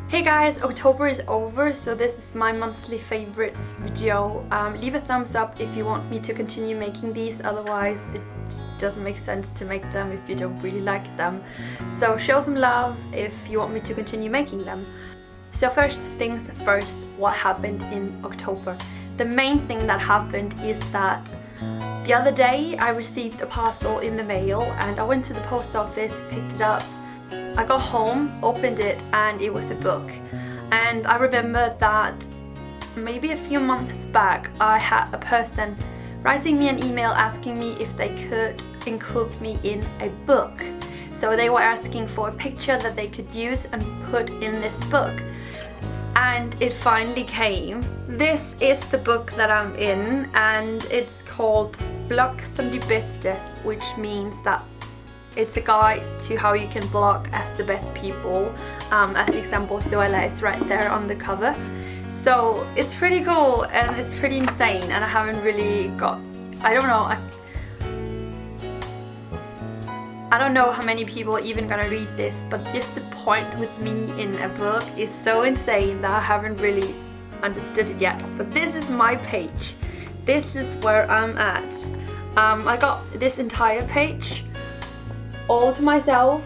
Hey guys, October is over, so this is my monthly favorites video. Leave a thumbs up if you want me to continue making these, otherwise it just doesn't make sense to make them if you don't really like them. So show some love if you want me to continue making them. So first things first, what happened in October? The main thing that happened is that the other day I received a parcel in the mail and I went to the post office, picked it up. I got home, opened it, and it was a book. And I remember that maybe a few months back I had a person writing me an email asking me if they could include me in a book. So they were asking for a picture that they could use and put in this book. And it finally came. This is the book that I'm in, and it's called Buch som de bedste, which means that it's a guide to how you can blog as the best people. As the example, Suela is right there on the cover. So it's pretty cool and it's pretty insane, and I haven't really got, I don't know how many people are even gonna read this, but just the point with me in a book is so insane that I haven't really understood it yet. But this is my page. This is where I'm at. I got this entire page all to myself,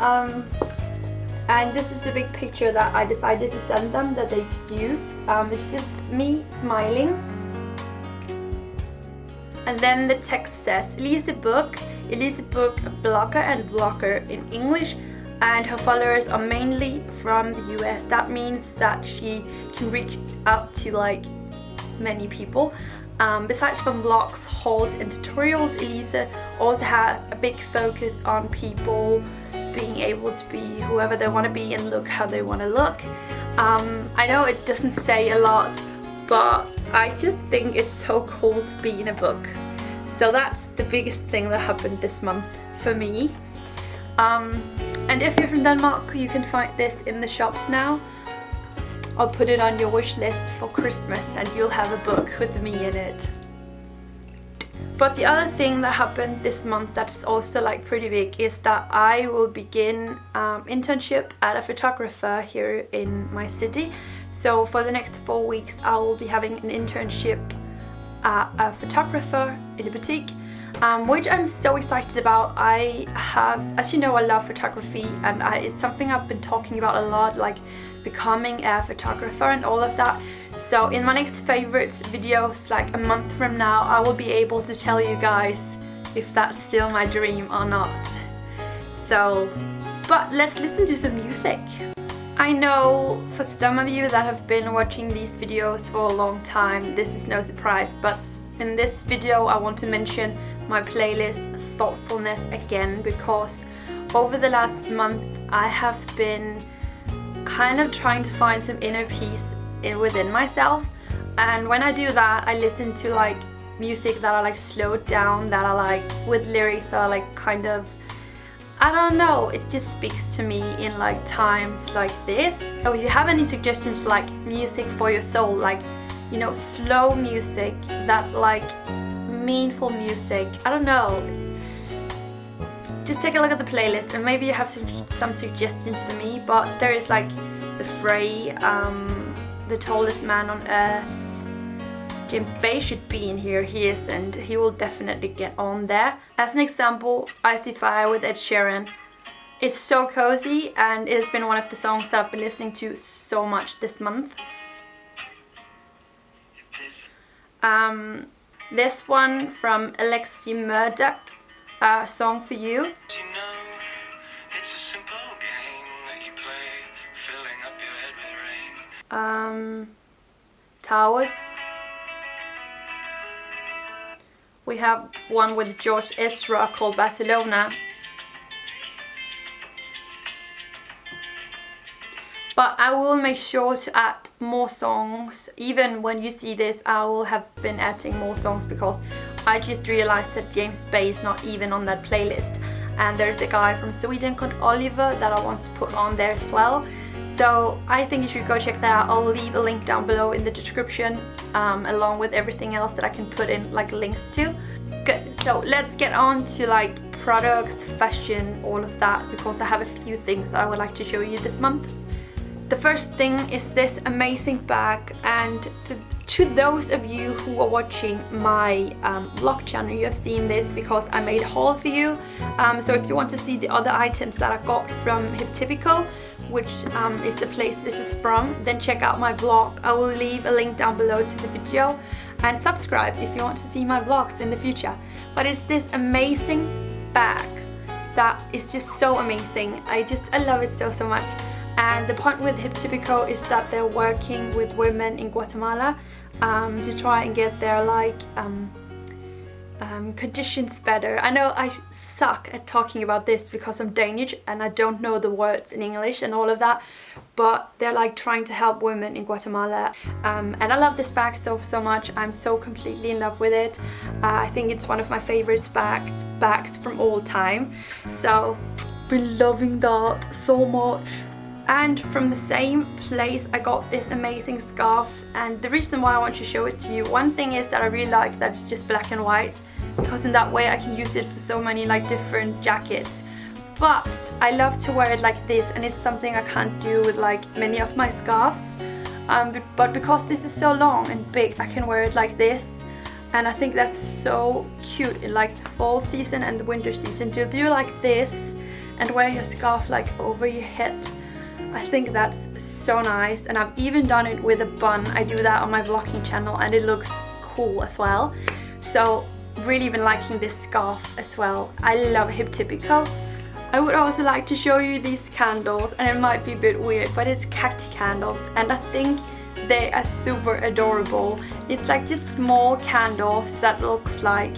and this is a big picture that I decided to send them that they could use. It's just me smiling, and then the text says Elise Buch, a blogger and vlogger in English, and her followers are mainly from the US. That means that she can reach out to like many people. Besides from vlogs, hauls and tutorials, Elise also has a big focus on people being able to be whoever they want to be and look how they want to look. I know it doesn't say a lot, but I just think it's so cool to be in a book. So that's the biggest thing that happened this month for me. And if you're from Denmark, you can find this in the shops now. I'll put it on your wish list for Christmas and you'll have a book with me in it. But the other thing that happened this month that's also like pretty big is that I will begin internship at a photographer here in my city. So for the next 4 weeks I will be having an internship at a photographer in a boutique, which I'm so excited about. I have, as you know, I love photography, and it's something I've been talking about a lot, like becoming a photographer and all of that. So in my next favorites videos, like a month from now, I will be able to tell you guys if that's still my dream or not. So, but let's listen to some music. I know for some of you that have been watching these videos for a long time, this is no surprise, but in this video I want to mention my playlist Thoughtfulness again, because over the last month I have been kind of trying to find some inner peace within myself, and when I do that I listen to like music that are like slowed down, that are like with lyrics that are like kind of, I don't know, it just speaks to me in like times like this. So if you have any suggestions for like music for your soul, like, you know, slow music, that like meaningful music, I don't know, just take a look at the playlist and maybe you have some suggestions for me. But there is like The Fray, The Tallest Man on Earth. James Bay should be in here, he is, and he will definitely get on there. As an example, Icy Fire with Ed Sheeran. It's so cozy and it has been one of the songs that I've been listening to so much this month. This one from Alexi Murdoch, Song for You. Towers. We have one with George Ezra called Barcelona. But I will make sure to add more songs. Even when you see this, I will have been adding more songs, because I just realized that James Bay is not even on that playlist. And there's a guy from Sweden called Oliver that I want to put on there as well. So I think you should go check that out. I'll leave a link down below in the description, along with everything else that I can put in like links to. Good, so let's get on to like products, fashion, all of that, because I have a few things that I would like to show you this month. The first thing is this amazing bag, and to those of you who are watching my vlog channel, you have seen this because I made a haul for you. So if you want to see the other items that I got from Hip, which is the place this is from, then check out my vlog. I will leave a link down below to the video, and subscribe if you want to see my vlogs in the future. But it's this amazing bag that is just so amazing. I love it so much. And the point with Hip is that they're working with women in Guatemala to try and get their conditions better. I know I suck at talking about this because I'm Danish and I don't know the words in English and all of that, but they're like trying to help women in Guatemala. And I love this bag so much. I'm so completely in love with it. I think it's one of my favorite bags from all time. So been loving that so much. And from the same place I got this amazing scarf, and the reason why I want to show it to you, one thing is that I really like that it's just black and white, because in that way I can use it for so many like different jackets. But I love to wear it like this, and it's something I can't do with like many of my scarves. But because this is so long and big, I can wear it like this, and I think that's so cute in like the fall season and the winter season to do like this and wear your scarf like over your head. I think that's so nice, and I've even done it with a bun. I do that on my vlogging channel and it looks cool as well. So really been liking this scarf as well. I love Hip. I would also like to show you these candles, and it might be a bit weird, but it's cacti candles, and I think they are super adorable. It's like just small candles that looks like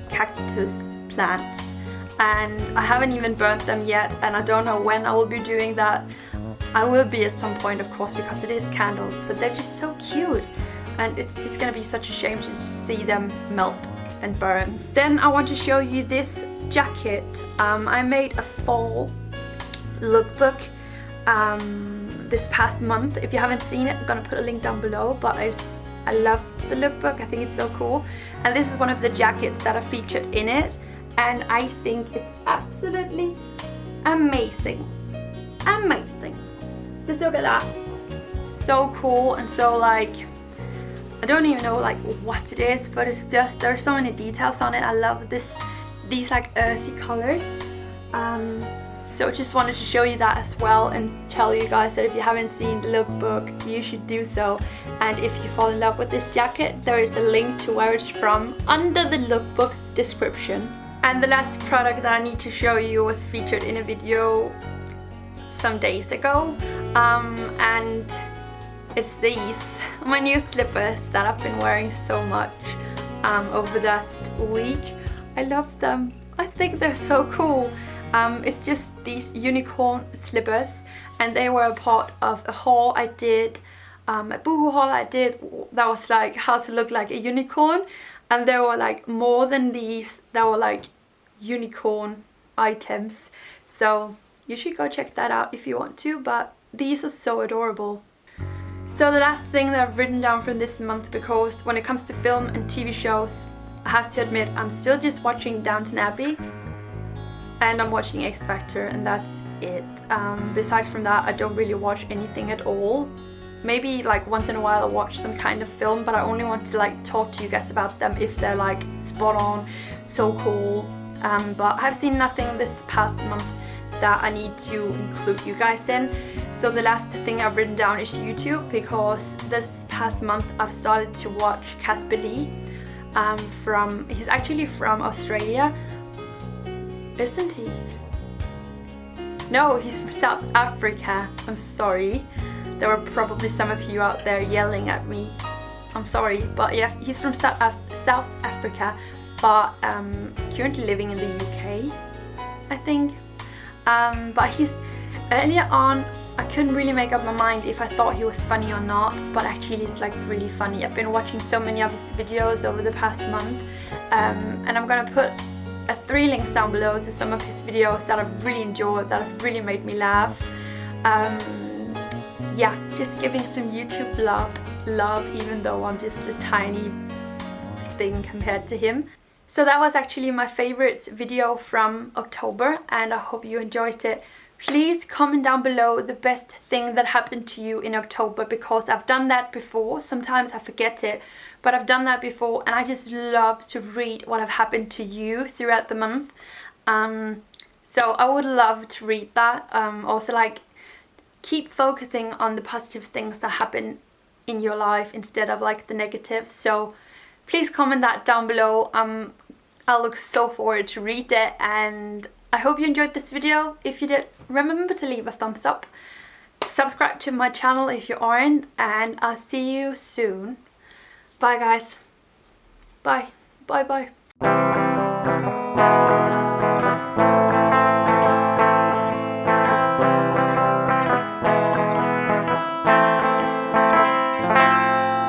cactus plants. And I haven't even burnt them yet, and I don't know when I will be doing that. I will be at some point, of course, because it is candles, but they're just so cute, and it's just gonna be such a shame to see them melt and burn. Then I want to show you this jacket. I made a fall lookbook this past month. If you haven't seen it, I'm gonna put a link down below, but I love the lookbook. I think it's so cool, and this is one of the jackets that are featured in it. And I think it's absolutely amazing. Amazing. Just look at that. So cool, and so like, I don't even know like what it is, but it's just, there's so many details on it. I love these like earthy colors. So just wanted to show you that as well, and tell you guys that if you haven't seen the lookbook, you should do so. And if you fall in love with this jacket, there is a link to where it's from under the lookbook description. And the last product that I need to show you was featured in a video some days ago, and it's these, my new slippers that I've been wearing so much over the last week. I love them. I think they're so cool. It's just these unicorn slippers, and they were a part of a haul I did, a Buch haul I did that was like how to look like a unicorn. And there were like more than these that were like unicorn items. So you should go check that out if you want to, but these are so adorable. So the last thing that I've written down from this month, because when it comes to film and TV shows, I have to admit I'm still just watching Downton Abbey and I'm watching X Factor, and that's it. Besides from that, I don't really watch anything at all. Maybe like once in a while I watch some kind of film, but I only want to like talk to you guys about them if they're like spot on, so cool. But I've seen nothing this past month that I need to include you guys in. So the last thing I've written down is YouTube, because this past month I've started to watch Casper Lee. He's actually from Australia, isn't he? No, he's from South Africa. I'm sorry. There were probably some of you out there yelling at me. I'm sorry, but yeah, he's from South Africa, but currently living in the UK, I think. But he's earlier on, I couldn't really make up my mind if I thought he was funny or not, but actually he's like really funny. I've been watching so many of his videos over the past month, and I'm gonna put 3 links down below to some of his videos that I've really enjoyed, that have really made me laugh. Yeah, just giving some YouTube love, even though I'm just a tiny thing compared to him. So that was actually my favorite video from October, and I hope you enjoyed it Please comment down below the best thing that happened to you in October, because I've done that before. Sometimes I forget it, but I've done that before, and I just love to read what have happened to you throughout the month. So I would love to read that. Also, like, keep focusing on the positive things that happen in your life instead of like the negative. So please comment that down below. I look so forward to read it, and I hope you enjoyed this video. If you did, remember to leave a thumbs up. Subscribe to my channel if you aren't, and I'll see you soon. Bye guys. Bye. Bye bye.